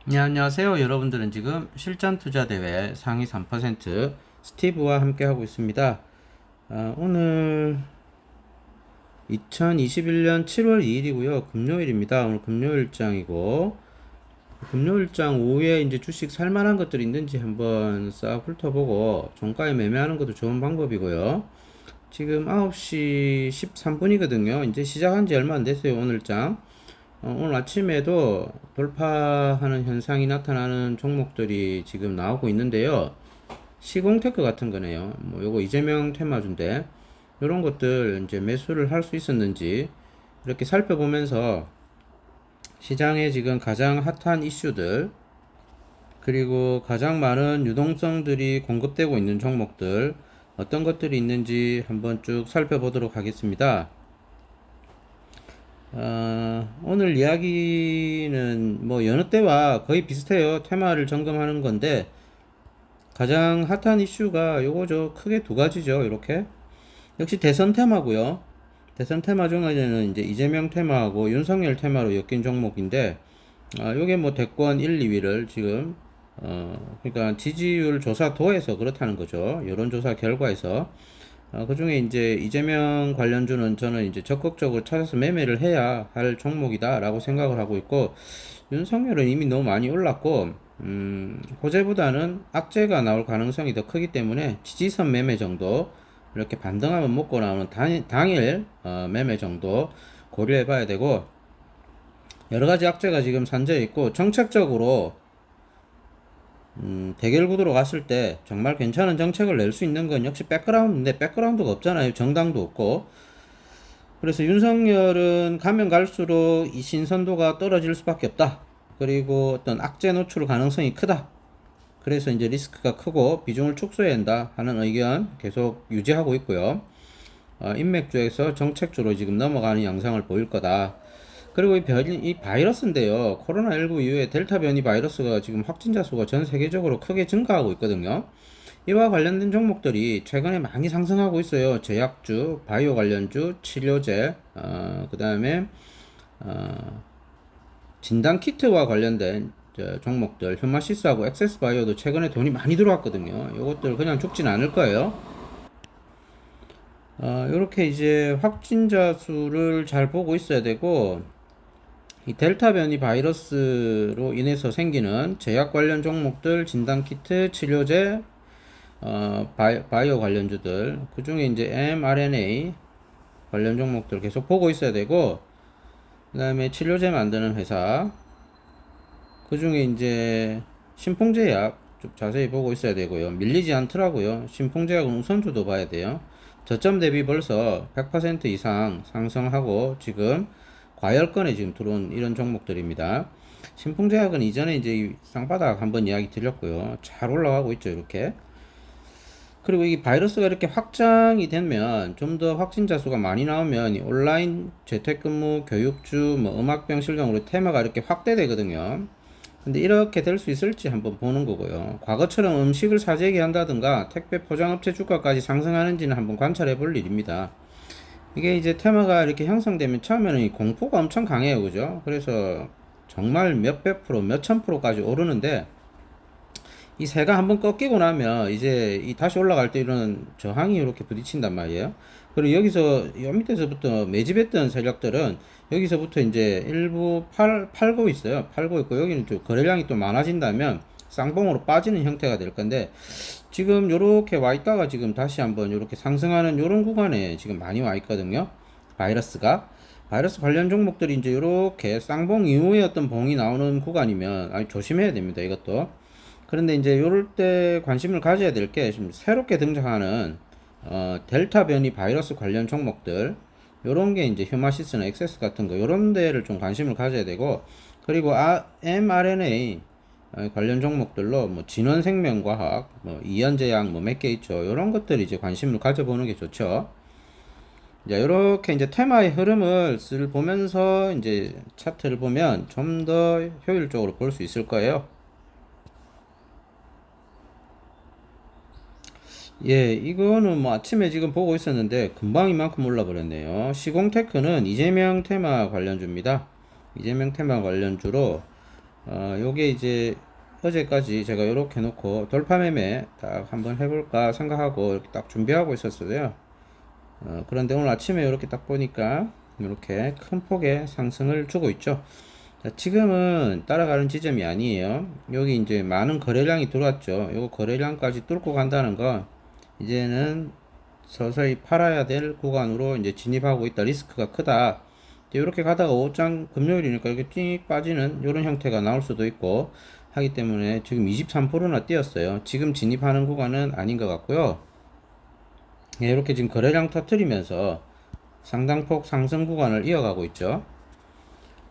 네, 안녕하세요. 여러분들은 지금 실전 투자 대회 상위 3% 스티브와 함께 하고 있습니다. 오늘 2021년 7월 2일이고요. 금요일입니다. 오늘 금요일장이고 금요일장 오후에 이제 주식 살만한 것들이 있는지 한번 싹 훑어보고 종가에 매매하는 것도 좋은 방법이고요. 지금 9시 13분이거든요. 이제 시작한 지 얼마 안 됐어요. 오늘장. 오늘 아침에도 돌파하는 현상이 나타나는 종목들이 지금 나오고 있는데요. 시공테크 같은 거네요. 뭐 요거 이재명 테마주인데 이런 것들 이제 매수를 할 수 있었는지 이렇게 살펴보면서 시장에 지금 가장 핫한 이슈들 그리고 가장 많은 유동성들이 공급되고 있는 종목들 어떤 것들이 있는지 한번 쭉 살펴보도록 하겠습니다. 오늘 이야기는 뭐 여느 때와 거의 비슷해요. 테마를 점검하는 건데 가장 핫한 이슈가 요거죠. 크게 두 가지죠. 이렇게 역시 대선 테마고요. 대선 테마 중에는 이제 이재명 테마하고 윤석열 테마로 엮인 종목인데 요게 뭐 대권 1, 2위를 지금 그러니까 지지율 조사도에서 그렇다는 거죠. 여론조사 결과에서 그 중에 이제 이재명 관련주는 저는 이제 적극적으로 찾아서 매매를 해야 할 종목이다라고 생각을 하고 있고, 윤석열은 이미 너무 많이 올랐고, 호재보다는 악재가 나올 가능성이 더 크기 때문에 지지선 매매 정도, 이렇게 반등하면 먹고 나오는 당일 매매 정도 고려해 봐야 되고, 여러 가지 악재가 지금 산재 있고, 정책적으로 대결 구도로 갔을 때 정말 괜찮은 정책을 낼 수 있는 건 역시 백그라운드인데 백그라운드가 없잖아요. 정당도 없고. 그래서 윤석열은 가면 갈수록 이 신선도가 떨어질 수밖에 없다. 그리고 어떤 악재 노출 가능성이 크다. 그래서 이제 리스크가 크고 비중을 축소해야 한다 하는 의견 계속 유지하고 있고요. 인맥주에서 정책주로 지금 넘어가는 양상을 보일 거다. 그리고 이 바이러스인데요. 코로나19 이후에 델타 변이 바이러스가 지금 확진자 수가 전 세계적으로 크게 증가하고 있거든요. 이와 관련된 종목들이 최근에 많이 상승하고 있어요. 제약주, 바이오 관련주, 치료제, 그 다음에, 진단키트와 관련된 종목들, 휴마시스하고 액세스바이오도 최근에 돈이 많이 들어왔거든요. 이것들 그냥 죽진 않을 거예요. 이렇게 이제 확진자 수를 잘 보고 있어야 되고, 이 델타 변이 바이러스로 인해서 생기는 제약 관련 종목들, 진단키트, 치료제, 바이오 관련주들, 그 중에 이제 mRNA 관련 종목들 계속 보고 있어야 되고, 그 다음에 치료제 만드는 회사, 그 중에 이제 신풍제약 좀 자세히 보고 있어야 되고요. 밀리지 않더라고요. 신풍제약은 우선주도 봐야 돼요. 저점 대비 벌써 100% 이상 상승하고 지금 과열권에 지금 들어온 이런 종목들입니다. 신풍제약은 이전에 이제 쌍바닥 한번 이야기 드렸고요. 잘 올라가고 있죠, 이렇게. 그리고 이 바이러스가 이렇게 확장이 되면 좀 더 확진자 수가 많이 나오면 이 온라인 재택근무, 교육주, 뭐 음악병실 등으로 테마가 이렇게 확대되거든요. 근데 이렇게 될 수 있을지 한번 보는 거고요. 과거처럼 음식을 사재기 한다든가 택배 포장업체 주가까지 상승하는지는 한번 관찰해 볼 일입니다. 이게 이제 테마가 이렇게 형성되면 처음에는 이 공포가 엄청 강해요. 그죠? 그래서 정말 몇백 프로, 몇천 프로까지 오르는데 이 새가 한번 꺾이고 나면 이제 이 다시 올라갈 때 이런 저항이 이렇게 부딪힌단 말이에요. 그리고 여기서 요 밑에서부터 매집했던 세력들은 여기서부터 이제 일부 팔고 있어요. 팔고 있고 여기는 좀 거래량이 또 많아진다면 쌍봉으로 빠지는 형태가 될 건데 지금 요렇게 와 있다가 지금 다시 한번 요렇게 상승하는 요런 구간에 지금 많이 와 있거든요. 바이러스 관련 종목들이 이제 요렇게 쌍봉 이후에 어떤 봉이 나오는 구간이면 아주 조심해야 됩니다. 이것도. 그런데 이제 요럴 때 관심을 가져야 될 게 지금 새롭게 등장하는 델타 변이 바이러스 관련 종목들 요런 게 이제 휴마시스나 액세스 같은 거 요런 데를 좀 관심을 가져야 되고 그리고 mRNA 관련 종목들로 뭐 진원생명과학, 뭐 이연제약 뭐 몇 개 있죠. 요런 것들 이제 관심을 가져보는 게 좋죠. 자, 요렇게 이제 테마의 흐름을 보면서 이제 차트를 보면 좀 더 효율적으로 볼 수 있을 거예요. 예, 이거는 뭐 아침에 지금 보고 있었는데 금방 이만큼 올라버렸네요. 시공테크는 이재명 테마 관련주입니다. 이재명 테마 관련주로 요게 이제 어제까지 제가 이렇게 놓고 돌파 매매 딱 한번 해볼까 생각하고 이렇게 딱 준비하고 있었어요. 그런데 오늘 아침에 이렇게 딱 보니까 이렇게 큰 폭의 상승을 주고 있죠. 자, 지금은 따라가는 지점이 아니에요. 여기 이제 많은 거래량이 들어왔죠. 요거 거래량까지 뚫고 간다는 거 이제는 서서히 팔아야 될 구간으로 이제 진입하고 있다. 리스크가 크다. 이렇게 가다가 5장 금요일이니까 이렇게 띵 빠지는 이런 형태가 나올 수도 있고 하기 때문에 지금 23%나 뛰었어요. 지금 진입하는 구간은 아닌 것 같고요. 예, 이렇게 지금 거래량 터트리면서 상당폭 상승 구간을 이어가고 있죠.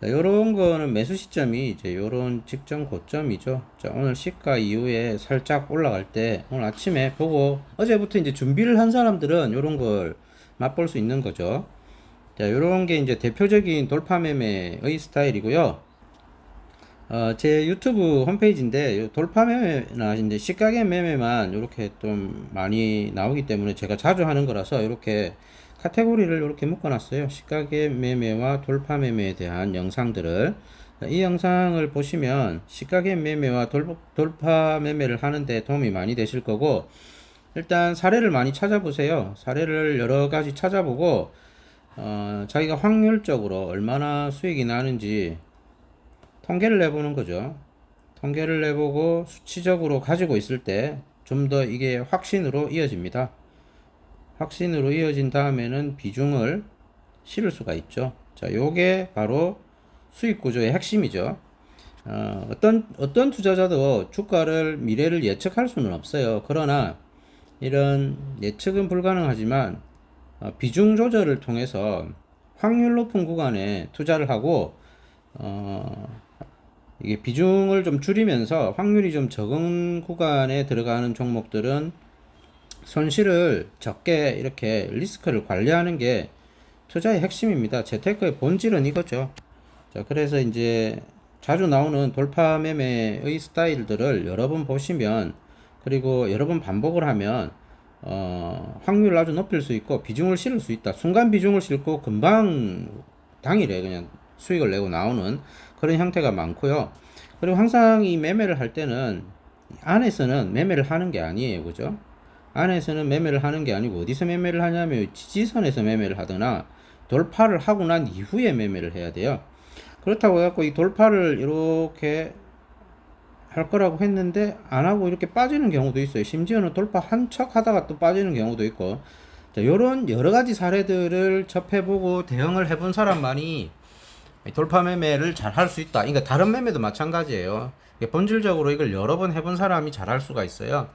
이런 거는 매수 시점이 이제 요런 직전 고점이죠. 자, 오늘 시가 이후에 살짝 올라갈 때 오늘 아침에 보고 어제부터 이제 준비를 한 사람들은 요런 걸 맛볼 수 있는 거죠. 자, 요런 게 이제 대표적인 돌파 매매의 스타일이고요. 제 유튜브 홈페이지인데 돌파 매매나 이제 시가gen 매매만 이렇게 좀 많이 나오기 때문에 제가 자주 하는 거라서 이렇게 카테고리를 이렇게 묶어놨어요. 시가gen 매매와 돌파 매매에 대한 영상들을. 이 영상을 보시면 시가gen 매매와 돌파 매매를 하는데 도움이 많이 되실 거고, 일단 사례를 많이 찾아보세요. 사례를 여러 가지 찾아보고 자기가 확률적으로 얼마나 수익이 나는지 통계를 내보는 거죠. 통계를 내보고 수치적으로 가지고 있을 때 좀 더 이게 확신으로 이어집니다. 확신으로 이어진 다음에는 비중을 실을 수가 있죠. 자, 요게 바로 수익 구조의 핵심이죠. 어떤 투자자도 주가를 미래를 예측할 수는 없어요. 그러나 이런 예측은 불가능하지만 비중 조절을 통해서 확률 높은 구간에 투자를 하고 이게 비중을 좀 줄이면서 확률이 좀 적은 구간에 들어가는 종목들은 손실을 적게 이렇게 리스크를 관리하는 게 투자의 핵심입니다. 재테크의 본질은 이거죠. 자, 그래서 이제 자주 나오는 돌파 매매의 스타일들을 여러 번 보시면, 그리고 여러 번 반복을 하면 확률을 아주 높일 수 있고 비중을 실을 수 있다. 순간 비중을 실고 금방 당일에 그냥 수익을 내고 나오는 그런 형태가 많고요. 그리고 항상 이 매매를 할 때는 안에서는 매매를 하는 게 아니에요. 그죠? 안에서는 매매를 하는 게 아니고 어디서 매매를 하냐면 지지선에서 매매를 하거나 돌파를 하고 난 이후에 매매를 해야 돼요. 그렇다고 해갖고 이 돌파를 이렇게 할 거라고 했는데 안 하고 이렇게 빠지는 경우도 있어요. 심지어는 돌파 한 척 하다가 또 빠지는 경우도 있고. 자, 요런 여러 가지 사례들을 접해보고 대응을 해본 사람만이 돌파 매매를 잘 할 수 있다. 그러니까 다른 매매도 마찬가지예요. 본질적으로 이걸 여러 번 해본 사람이 잘 할 수가 있어요.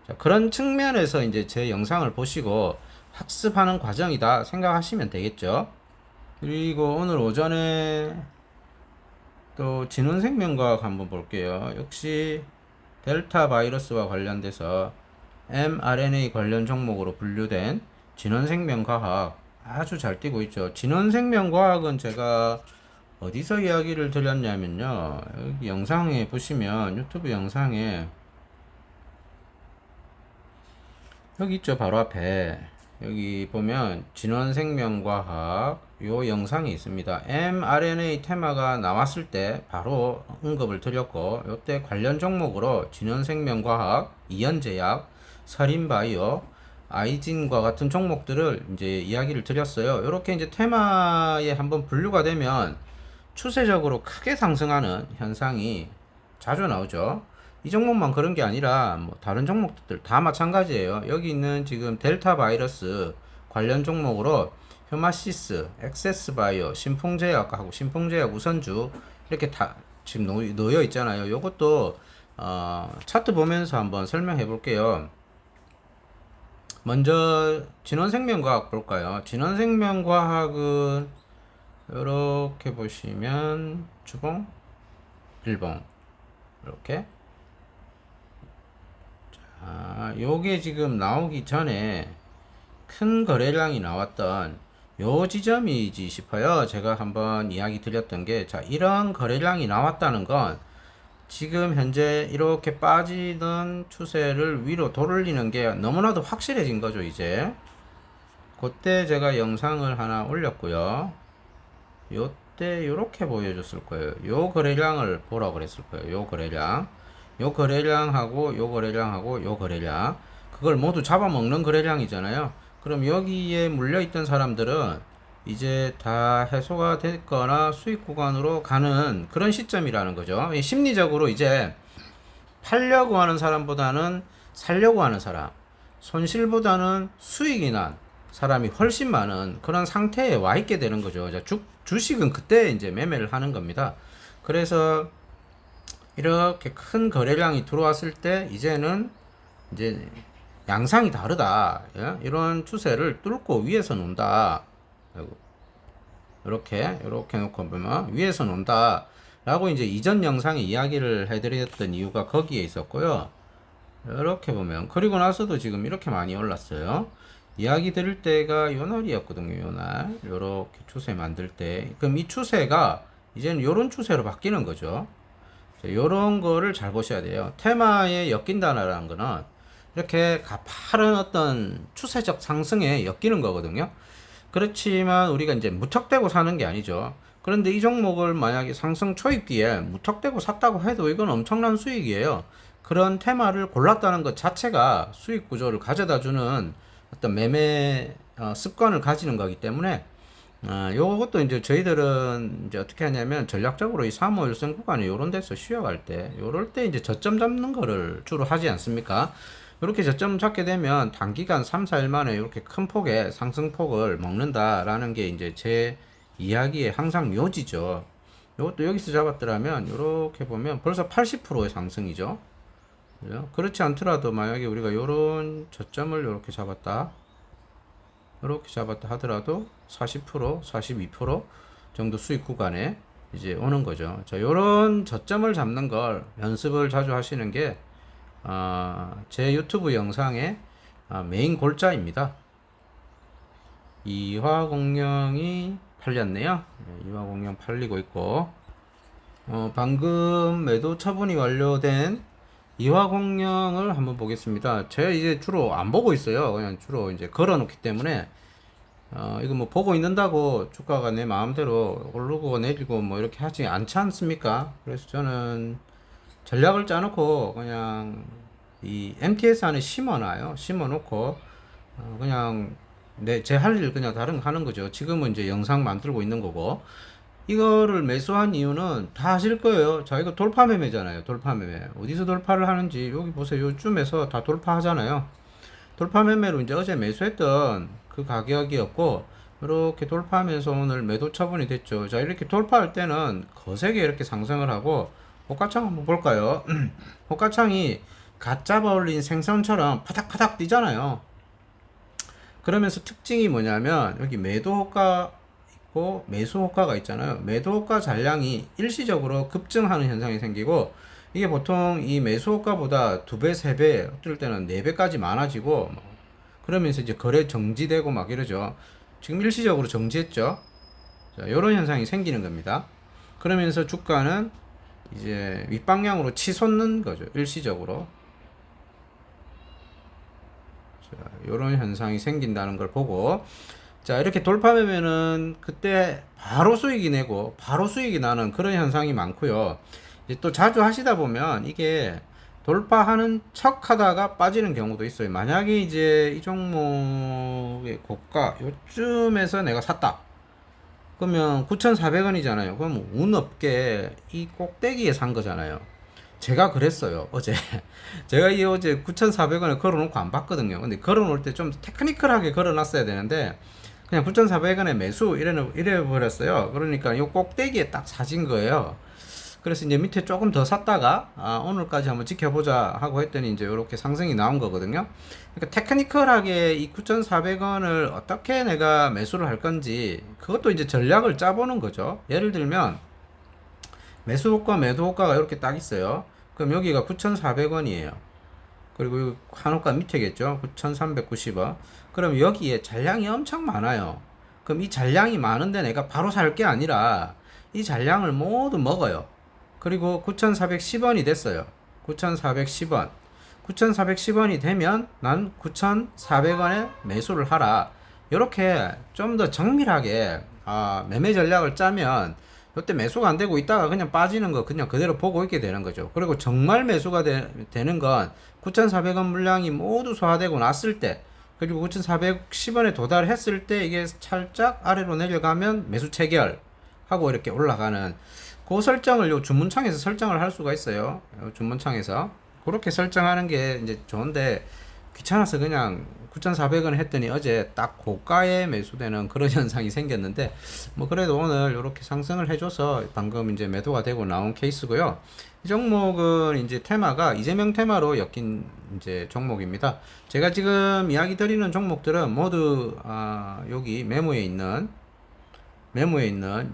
자, 그런 측면에서 이제 제 영상을 보시고 학습하는 과정이다 생각하시면 되겠죠. 그리고 오늘 오전에 또 진원생명과학 한번 볼게요. 역시 델타 바이러스와 관련돼서 mRNA 관련 종목으로 분류된 진원생명과학 아주 잘 뛰고 있죠. 진원생명과학은 제가 어디서 이야기를 드렸냐면요. 여기 영상에 보시면 유튜브 영상에 여기 있죠. 바로 앞에 여기 보면 진원생명과학 요 영상이 있습니다. mRNA 테마가 나왔을 때 바로 언급을 드렸고, 요때 관련 종목으로 진원생명과학, 이연제약, 서린바이오, 아이진과 같은 종목들을 이제 이야기를 드렸어요. 이렇게 이제 테마에 한번 분류가 되면 추세적으로 크게 상승하는 현상이 자주 나오죠. 이 종목만 그런 게 아니라 뭐 다른 종목들 다 마찬가지예요. 여기 있는 지금 델타 바이러스 관련 종목으로 휴마시스, 엑세스바이오, 신풍제약하고 신풍제약 우선주 이렇게 다 지금 놓여 있잖아요. 요것도 차트 보면서 한번 설명해 볼게요. 먼저 진원생명과학 볼까요? 진원생명과학은 이렇게 보시면 주봉, 일봉 이렇게 요게 지금 나오기 전에 큰 거래량이 나왔던 요 지점이지 싶어요. 제가 한번 이야기 드렸던 게, 자, 이런 거래량이 나왔다는 건 지금 현재 이렇게 빠지던 추세를 위로 돌리는 게 너무나도 확실해진 거죠. 이제 그때 제가 영상을 하나 올렸고요. 요 때 이렇게 보여줬을 거예요. 요 거래량을 보라고 그랬을 거예요. 요 거래량, 요 거래량하고 요 거래량하고 요 거래량, 그걸 모두 잡아먹는 거래량이잖아요. 그럼 여기에 물려있던 사람들은 이제 다 해소가 됐거나 수익 구간으로 가는 그런 시점이라는 거죠. 심리적으로 이제 팔려고 하는 사람보다는 살려고 하는 사람, 손실보다는 수익이 난 사람이 훨씬 많은 그런 상태에 와 있게 되는 거죠. 주식은 그때 이제 매매를 하는 겁니다. 그래서 이렇게 큰 거래량이 들어왔을 때 이제는 이제 양상이 다르다. 예? 이런 추세를 뚫고 위에서 논다. 이렇게 놓고 보면 위에서 논다 라고 이제 이전 영상에 이야기를 해드렸던 이유가 거기에 있었고요. 이렇게 보면 그리고 나서도 지금 이렇게 많이 올랐어요. 이야기 드릴 때가 요 날이었거든요. 요 날 요렇게 추세 만들 때, 그럼 이 추세가 이제는 요런 추세로 바뀌는 거죠. 요런 거를 잘 보셔야 돼요. 테마에 엮인다라는 거는 이렇게 가파른 어떤 추세적 상승에 엮이는 거거든요. 그렇지만 우리가 이제 무턱대고 사는 게 아니죠. 그런데 이 종목을 만약에 상승 초입기에 무턱대고 샀다고 해도 이건 엄청난 수익이에요. 그런 테마를 골랐다는 것 자체가 수익 구조를 가져다 주는 어떤 매매 습관을 가지는 거기 때문에 요것도 이제 저희들은 이제 어떻게 하냐면 전략적으로 이 3, 5, 1선 구간에 요런 데서 쉬어갈 때 요럴 때 이제 저점 잡는 거를 주로 하지 않습니까? 이렇게 저점 잡게 되면 단기간 3, 4일 만에 이렇게 큰 폭의 상승폭을 먹는다라는 게 이제 제 이야기의 항상 묘지죠. 이것도 여기서 잡았더라면 이렇게 보면 벌써 80%의 상승이죠. 그렇지 않더라도 만약에 우리가 요런 저점을 이렇게 잡았다 하더라도 40%, 42% 정도 수익 구간에 이제 오는 거죠. 자, 요런 저점을 잡는 걸 연습을 자주 하시는 게 제 유튜브 영상의 메인 골자입니다. 이화공룡이 팔렸네요. 이화공룡 팔리고 있고, 방금 매도 처분이 완료된 이화공룡을 한번 보겠습니다. 제가 이제 주로 안 보고 있어요. 그냥 주로 이제 걸어 놓기 때문에, 이거 뭐 보고 있는다고 주가가 내 마음대로 오르고 내리고 뭐 이렇게 하지 않지 않습니까? 그래서 저는 전략을 짜놓고 그냥 이 MTS 안에 심어놔요. 심어놓고 그냥 제 할 일 그냥 다른 거 하는 거죠. 지금은 이제 영상 만들고 있는 거고, 이거를 매수한 이유는 다 아실 거예요. 자, 이거 돌파 매매잖아요. 돌파 매매. 어디서 돌파를 하는지 여기 보세요. 요쯤에서 다 돌파하잖아요. 돌파 매매로 이제 어제 매수했던 그 가격이었고, 이렇게 돌파하면서 오늘 매도 처분이 됐죠. 자, 이렇게 돌파할 때는 거세게 이렇게 상승을 하고, 호가창 한번 볼까요? 호가창이 갓 잡아 올린 생선처럼 파닥파닥 뛰잖아요. 그러면서 특징이 뭐냐면 여기 매도 호가 있고 매수 호가가 있잖아요. 매도 호가 잔량이 일시적으로 급증하는 현상이 생기고, 이게 보통 이 매수 호가보다 2배, 3배, 어떨 때는 4배까지 많아지고, 그러면서 이제 거래 정지되고 막 이러죠. 지금 일시적으로 정지했죠. 자, 요런 현상이 생기는 겁니다. 그러면서 주가는 이제 윗방향으로 치솟는 거죠. 일시적으로. 자, 요런 현상이 생긴다는 걸 보고, 자, 이렇게 돌파하면은 그때 바로 수익이 내고 바로 수익이 나는 그런 현상이 많고요. 이제 또 자주 하시다 보면 이게 돌파하는 척 하다가 빠지는 경우도 있어요. 만약에 이제 이 종목의 고가 요쯤에서 내가 샀다, 그러면 9,400원이잖아요. 그럼 운 없게 이 꼭대기에 산 거잖아요. 제가 그랬어요. 어제 제가 이 어제 9,400원에 걸어놓고 안 봤거든요. 근데 걸어놓을 때 좀 테크니컬하게 걸어놨어야 되는데 그냥 9,400원에 매수 이래 버렸어요. 그러니까 이 꼭대기에 딱 사진 거예요. 그래서 이제 밑에 조금 더 샀다가 오늘까지 한번 지켜보자 하고 했더니 이제 이렇게 상승이 나온 거거든요. 그러니까 테크니컬하게 이 9,400원을 어떻게 내가 매수를 할 건지 그것도 이제 전략을 짜보는 거죠. 예를 들면 매수 호가 매도 호가가 이렇게 딱 있어요. 그럼 여기가 9,400원이에요. 그리고 한호가 밑에겠죠. 9,390원. 그럼 여기에 잔량이 엄청 많아요. 그럼 이 잔량이 많은데 내가 바로 살 게 아니라 이 잔량을 모두 먹어요. 그리고 9,410원이 됐어요. 9,410원. 9,410원이 되면 난 9,400원에 매수를 하라. 이렇게 좀 더 정밀하게 매매 전략을 짜면 이때 매수가 안 되고 있다가 그냥 빠지는 거 그냥 그대로 보고 있게 되는 거죠. 그리고 정말 매수가 되는 건 9,400원 물량이 모두 소화되고 났을 때, 그리고 9,410원에 도달했을 때 이게 살짝 아래로 내려가면 매수 체결 하고 이렇게 올라가는 그 설정을 요 주문창에서 설정을 할 수가 있어요. 요 주문창에서 그렇게 설정하는 게 이제 좋은데, 귀찮아서 그냥 9,400원 했더니 어제 딱 고가에 매수되는 그런 현상이 생겼는데, 뭐 그래도 오늘 이렇게 상승을 해줘서 방금 이제 매도가 되고 나온 케이스고요. 이 종목은 이제 테마가 이재명 테마로 엮인 이제 종목입니다. 제가 지금 이야기 드리는 종목들은 모두 여기 메모에 있는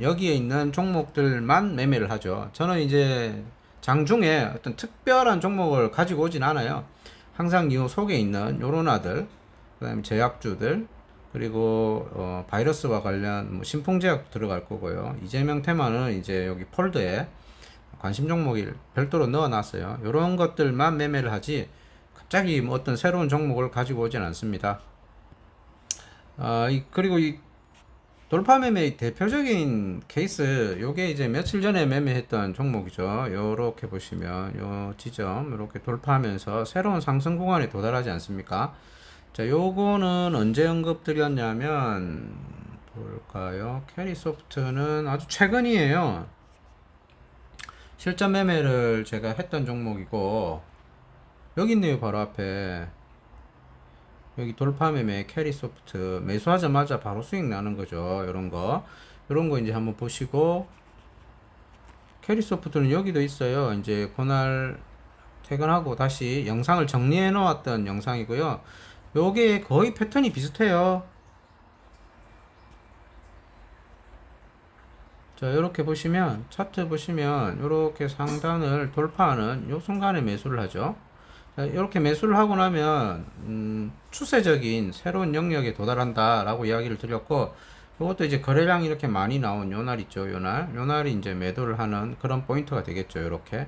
여기에 있는 종목들만 매매를 하죠. 저는 이제 장중에 어떤 특별한 종목을 가지고 오진 않아요. 항상 이 속에 있는 요런 아들, 그 다음에 제약주들, 그리고 바이러스와 관련 뭐 신풍제약 들어갈 거고요. 이재명 테마는 이제 여기 폴더에 관심 종목이 별도로 넣어놨어요. 요런 것들만 매매를 하지 갑자기 뭐 어떤 새로운 종목을 가지고 오진 않습니다. 그리고 이 돌파 매매의 대표적인 케이스, 요게 이제 며칠 전에 매매했던 종목이죠. 요렇게 보시면 요 지점 요렇게 돌파하면서 새로운 상승 구간에 도달하지 않습니까? 자, 요거는 언제 언급드렸냐면 볼까요? 캐리소프트는 아주 최근이에요. 실전 매매를 제가 했던 종목이고, 여기 있네요. 바로 앞에 여기 돌파 매매 캐리소프트 매수하자마자 바로 수익 나는 거죠. 요런 거 이제 한번 보시고, 캐리소프트는 여기도 있어요. 이제 그날 퇴근하고 다시 영상을 정리해 놓았던 영상이고요. 요게 거의 패턴이 비슷해요. 자, 이렇게 보시면 차트 보시면 이렇게 상단을 돌파하는 요 순간에 매수를 하죠. 자, 이렇게 매수를 하고 나면 추세적인 새로운 영역에 도달한다 라고 이야기를 드렸고, 이것도 이제 거래량이 이렇게 많이 나온 요날 있죠. 요날이 이제 매도를 하는 그런 포인트가 되겠죠. 이렇게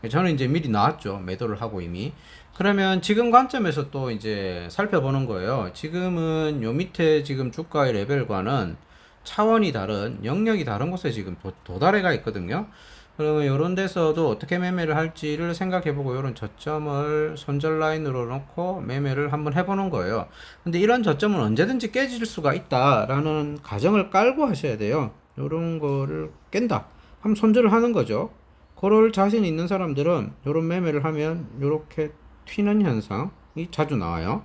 저는 이제 미리 나왔죠. 매도를 하고 이미. 그러면 지금 관점에서 또 이제 살펴보는 거예요. 지금은 요 밑에 지금 주가의 레벨과는 차원이 다른, 영역이 다른 곳에 지금 도달해 가 있거든요. 그러면 이런 데서도 어떻게 매매를 할지를 생각해보고 이런 저점을 손절 라인으로 놓고 매매를 한번 해보는 거예요. 근데 이런 저점은 언제든지 깨질 수가 있다라는 가정을 깔고 하셔야 돼요. 이런 거를 깬다 한번 손절을 하는 거죠. 그럴 자신 있는 사람들은 이런 매매를 하면 이렇게 튀는 현상이 자주 나와요.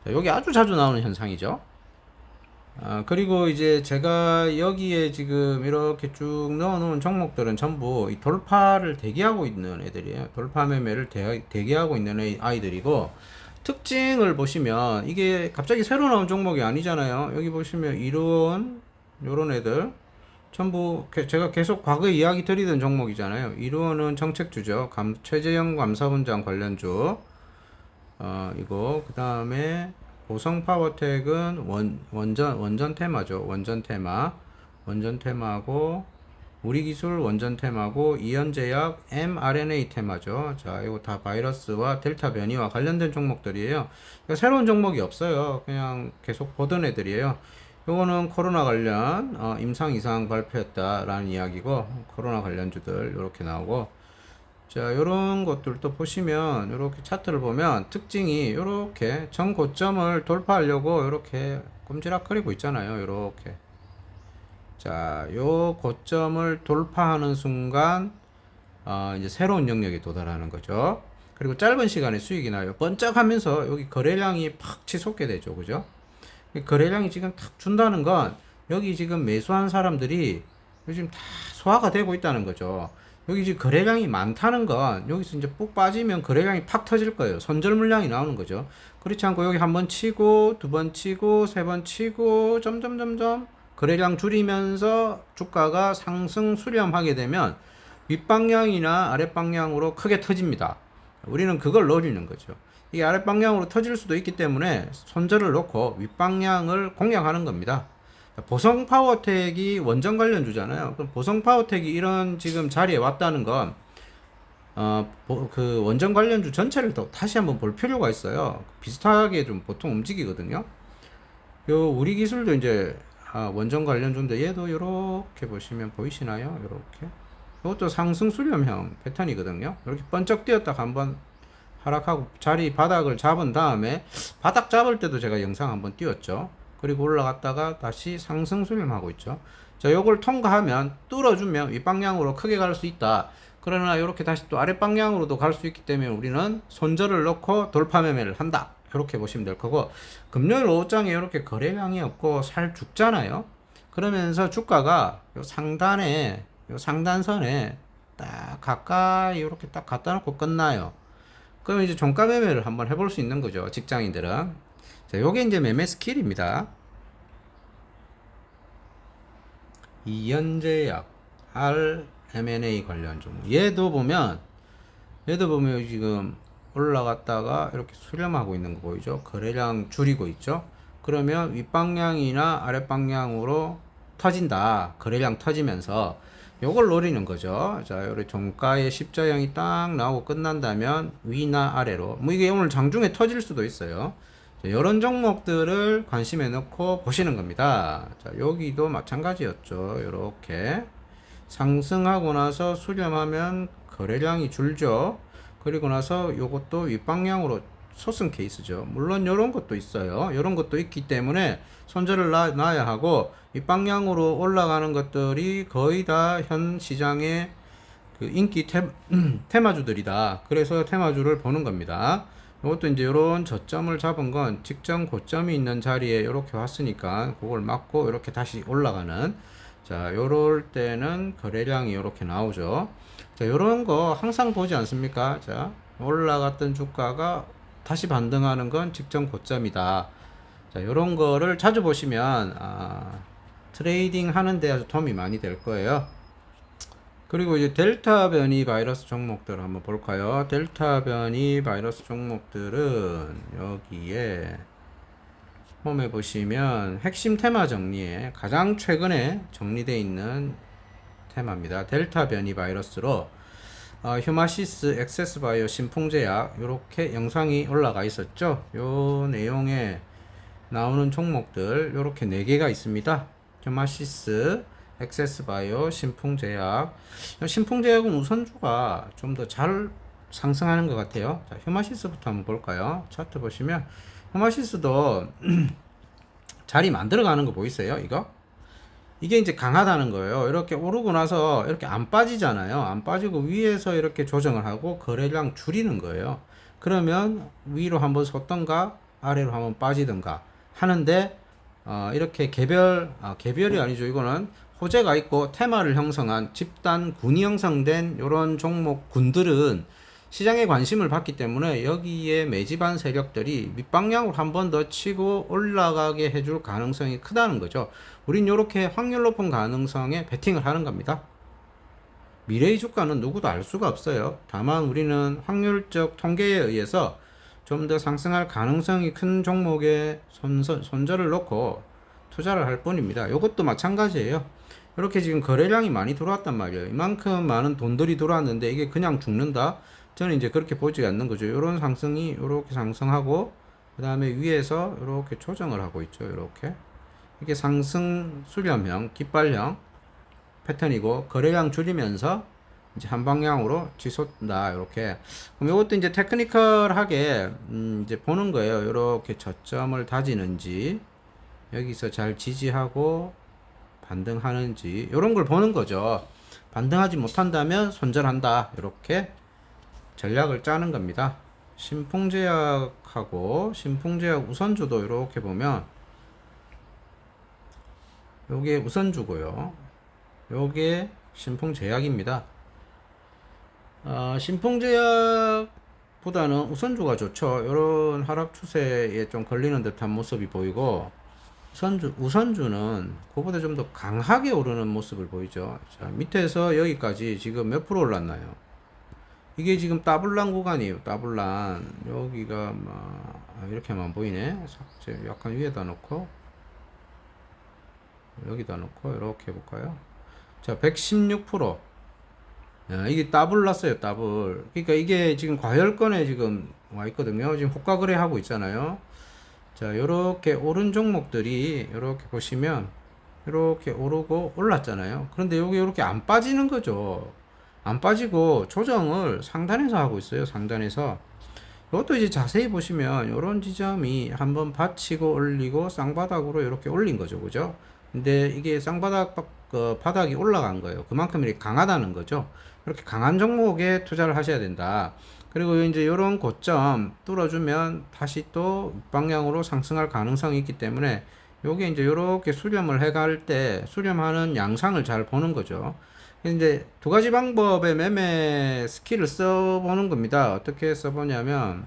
자, 여기 아주 자주 나오는 현상이죠. 그리고 이제 제가 여기에 지금 이렇게 쭉 넣어 놓은 종목들은 전부 이 돌파를 대기하고 있는 애들이에요. 돌파 매매를 대기하고 있는 아이들이고, 특징을 보시면 이게 갑자기 새로 나온 종목이 아니잖아요. 여기 보시면 이루원 요런 애들 전부 제가 계속 과거에 이야기 드리던 종목이잖아요. 이루원은 정책주죠. 최재형 감사원장 관련주. 이거 그 다음에 보성파워텍은 원전 테마죠. 원전 테마고, 우리기술 원전 테마고, 이현제약 mRNA 테마죠. 자, 이거 다 바이러스와 델타 변이와 관련된 종목들이에요. 그러니까 새로운 종목이 없어요. 그냥 계속 보던 애들이에요. 요거는 코로나 관련 임상 이상 발표했다라는 이야기고, 코로나 관련주들 이렇게 나오고, 자, 요런 것들도 보시면 이렇게 차트를 보면 특징이 이렇게 전고점을 돌파하려고 이렇게 꼼지락거리고 있잖아요. 이렇게. 자, 요 고점을 돌파하는 순간 이제 새로운 영역에 도달하는 거죠. 그리고 짧은 시간에 수익이 나요. 번쩍하면서 여기 거래량이 팍 치솟게 되죠. 그죠? 거래량이 지금 탁 준다는 건 여기 지금 매수한 사람들이 요즘 다 소화가 되고 있다는 거죠. 여기 지금 거래량이 많다는 건 여기서 이제 푹 빠지면 거래량이 팍 터질 거예요. 손절 물량이 나오는 거죠. 그렇지 않고 여기 한 번 치고, 두 번 치고, 세 번 치고, 점점 거래량 줄이면서 주가가 상승 수렴하게 되면 윗방향이나 아랫방향으로 크게 터집니다. 우리는 그걸 노리는 거죠. 이게 아랫방향으로 터질 수도 있기 때문에 손절을 놓고 윗방향을 공략하는 겁니다. 보성파워텍이 원전 관련주잖아요. 그럼 보성파워텍이 이런 지금 자리에 왔다는 건, 그 원전 관련주 전체를 또 다시 한번 볼 필요가 있어요. 비슷하게 좀 보통 움직이거든요. 요 우리 기술도 이제 원전 관련주인데 얘도 이렇게 보시면 보이시나요? 이렇게 이것도 상승 수렴형 패턴이거든요. 이렇게 번쩍 뛰었다가 한번 하락하고 자리 바닥을 잡은 다음에 바닥 잡을 때도 제가 영상 한번 띄웠죠. 그리고 올라갔다가 다시 상승 수렴하고 있죠. 자, 요걸 통과하면 뚫어주면 윗방향으로 크게 갈 수 있다. 그러나 이렇게 다시 또 아랫방향으로도 갈 수 있기 때문에 우리는 손절을 넣고 돌파 매매를 한다. 이렇게 보시면 될 거고, 금요일 오후장에 이렇게 거래량이 없고 살 죽잖아요. 그러면서 주가가 요 상단에, 요 상단선에 딱 가까이 이렇게 딱 갖다 놓고 끝나요. 그럼 이제 종가 매매를 한번 해볼 수 있는 거죠. 직장인들은. 자, 요게 이제 매매 스킬입니다. 이연제약, RMNA 관련 종목. 얘도 보면 지금 올라갔다가 이렇게 수렴하고 있는 거 보이죠? 거래량 줄이고 있죠? 그러면 윗방향이나 아랫방향으로 터진다. 거래량 터지면서 요걸 노리는 거죠. 자, 요리 종가의 십자형이 딱 나오고 끝난다면 위나 아래로. 뭐 이게 오늘 장중에 터질 수도 있어요. 자, 이런 종목들을 관심에 넣고 보시는 겁니다. 자, 여기도 마찬가지였죠. 요렇게 상승하고 나서 수렴하면 거래량이 줄죠. 그리고 나서 요것도 윗방향으로 소승 케이스죠. 물론 요런 것도 있어요. 요런 것도 있기 때문에 손절을 놔야 하고, 윗방향으로 올라가는 것들이 거의 다 현 시장의 그 인기 테마주들이다. 그래서 테마주를 보는 겁니다. 이것도 이제 요런 저점을 잡은 건 직전 고점이 있는 자리에 이렇게 왔으니까 그걸 막고 이렇게 다시 올라가는, 자, 요럴 때는 거래량이 이렇게 나오죠. 자, 요런 거 항상 보지 않습니까? 자, 올라갔던 주가가 다시 반등하는 건 직전 고점이다. 자, 요런 거를 자주 보시면 트레이딩 하는데 아주 도움이 많이 될 거예요. 그리고 이제 델타 변이 바이러스 종목들을 한번 볼까요? 델타 변이 바이러스 종목들은 여기에 홈에 보시면 핵심 테마 정리에 가장 최근에 정리되어 있는 테마입니다. 델타 변이 바이러스로 휴마시스, 액세스바이오, 신풍제약 이렇게 영상이 올라가 있었죠. 요 내용에 나오는 종목들 요렇게 4개가 있습니다. 휴마시스, 액세스바이오, 신풍제약. 신풍제약은 우선주가 좀 더 잘 상승하는 것 같아요. 자, 휴마시스부터 한번 볼까요? 차트 보시면 휴마시스도 자리 만들어가는 거 보이세요? 이게 이제 강하다는 거예요. 이렇게 오르고 나서 이렇게 안 빠지잖아요. 안 빠지고 위에서 이렇게 조정을 하고 거래량 줄이는 거예요. 그러면 위로 한번 섰던가 아래로 한번 빠지던가 하는데, 이렇게 개별이 아니죠. 이거는 호재가 있고 테마를 형성한 집단 군이 형성된 이런 종목군들은 시장에 관심을 받기 때문에 여기에 매집한 세력들이 밑방향으로 한 번 더 치고 올라가게 해줄 가능성이 크다는 거죠. 우린 이렇게 확률 높은 가능성에 베팅을 하는 겁니다. 미래의 주가는 누구도 알 수가 없어요. 다만 우리는 확률적 통계에 의해서 좀 더 상승할 가능성이 큰 종목에 손절을 놓고 투자를 할 뿐입니다. 이것도 마찬가지예요. 이렇게 지금 거래량이 많이 들어왔단 말이에요. 이만큼 많은 돈들이 들어왔는데 이게 그냥 죽는다? 저는 이제 그렇게 보지 않는 거죠. 이런 상승이 이렇게 상승하고 그 다음에 위에서 이렇게 조정을 하고 있죠. 이렇게 이게 상승 수렴형, 깃발형 패턴이고 거래량 줄이면서 이제 한 방향으로 치솟는다. 이렇게. 그럼 이것도 이제 테크니컬하게 이제 보는 거예요. 이렇게 저점을 다지는지 여기서 잘 지지하고 반등하는지 이런 걸 보는 거죠. 반등하지 못한다면 손절한다. 이렇게 전략을 짜는 겁니다. 신풍제약하고 신풍제약 우선주도 이렇게 보면 요게 우선주고요. 요게 신풍제약입니다. 신풍제약보다는 우선주가 좋죠. 이런 하락 추세에 좀 걸리는 듯한 모습이 보이고, 우선주는 그보다 좀 더 강하게 오르는 모습을 보이죠. 자, 밑에서 여기까지 지금 몇 프로 올랐나요? 이게 지금 따블란 구간이에요. 따블란. 여기가 이렇게만 보이네. 삭제 약간 위에다 놓고 여기다 놓고 이렇게 해볼까요? 자, 116%. 이게 더블 났어요. 더블. 그러니까 이게 지금 과열권에 지금 와 있거든요. 지금 호가 거래하고 있잖아요. 자, 요렇게 오른 종목들이 요렇게 보시면 이렇게 오르고 올랐잖아요. 그런데 여기 이렇게 안 빠지는 거죠. 안 빠지고 조정을 상단에서 하고 있어요. 상단에서. 이것도 이제 자세히 보시면 이런 지점이 한번 받치고 올리고 쌍바닥으로 이렇게 올린 거죠. 그죠? 근데 이게 쌍바닥 바닥이 올라간 거예요. 그만큼 이렇게 강하다는 거죠. 이렇게 강한 종목에 투자를 하셔야 된다. 그리고 이제 이런 고점 뚫어주면 다시 또 방향으로 상승할 가능성이 있기 때문에 요게 이제 이렇게 수렴을 해갈 때 수렴하는 양상을 잘 보는 거죠. 이제 두 가지 방법의 매매 스킬을 써보는 겁니다. 어떻게 써보냐면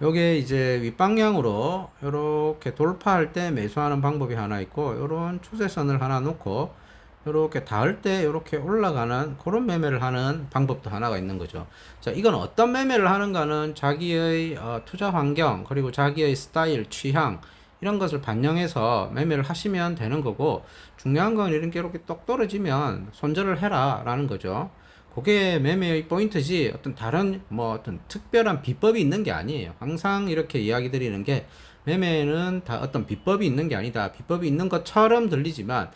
요게 이제 윗방향으로 이렇게 돌파할 때 매수하는 방법이 하나 있고, 요런 추세선을 하나 놓고 이렇게 닿을 때 이렇게 올라가는 그런 매매를 하는 방법도 하나가 있는 거죠. 자, 이건 어떤 매매를 하는가는 자기의 투자 환경, 그리고 자기의 스타일, 취향 이런 것을 반영해서 매매를 하시면 되는 거고, 중요한 건 이렇게 똑 떨어지면 손절을 해라 라는 거죠. 그게 매매의 포인트지 어떤 다른 뭐 어떤 특별한 비법이 있는 게 아니에요. 항상 이렇게 이야기 드리는 게 매매는 다 어떤 비법이 있는 게 아니다. 비법이 있는 것처럼 들리지만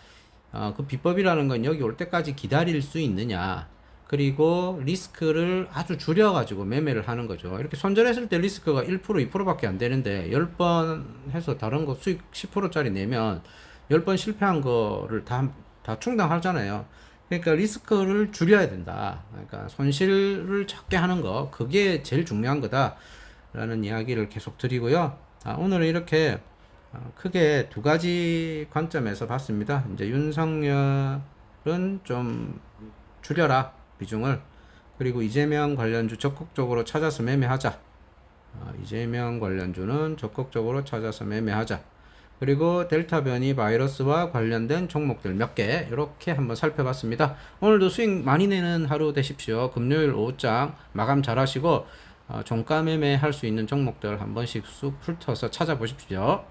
그 비법이라는 건 여기 올 때까지 기다릴 수 있느냐, 그리고 리스크를 아주 줄여가지고 매매를 하는 거죠. 이렇게 손절했을 때 리스크가 1%, 2%밖에 안 되는데 10번 해서 다른 거 수익 10%짜리 내면 10번 실패한 거를 다 충당하잖아요. 그러니까 리스크를 줄여야 된다. 그러니까 손실을 적게 하는 거, 그게 제일 중요한 거다라는 이야기를 계속 드리고요. 오늘은 이렇게 크게 두 가지 관점에서 봤습니다. 이제 윤석열은 좀 줄여라 비중을, 그리고 이재명 관련주 적극적으로 찾아서 매매하자. 이재명 관련주는 적극적으로 찾아서 매매하자. 그리고 델타 변이 바이러스와 관련된 종목들 몇 개 이렇게 한번 살펴봤습니다. 오늘도 수익 많이 내는 하루 되십시오. 금요일 오후장 마감 잘 하시고 종가 매매 할 수 있는 종목들 한 번씩 쑥 훑어서 찾아보십시오.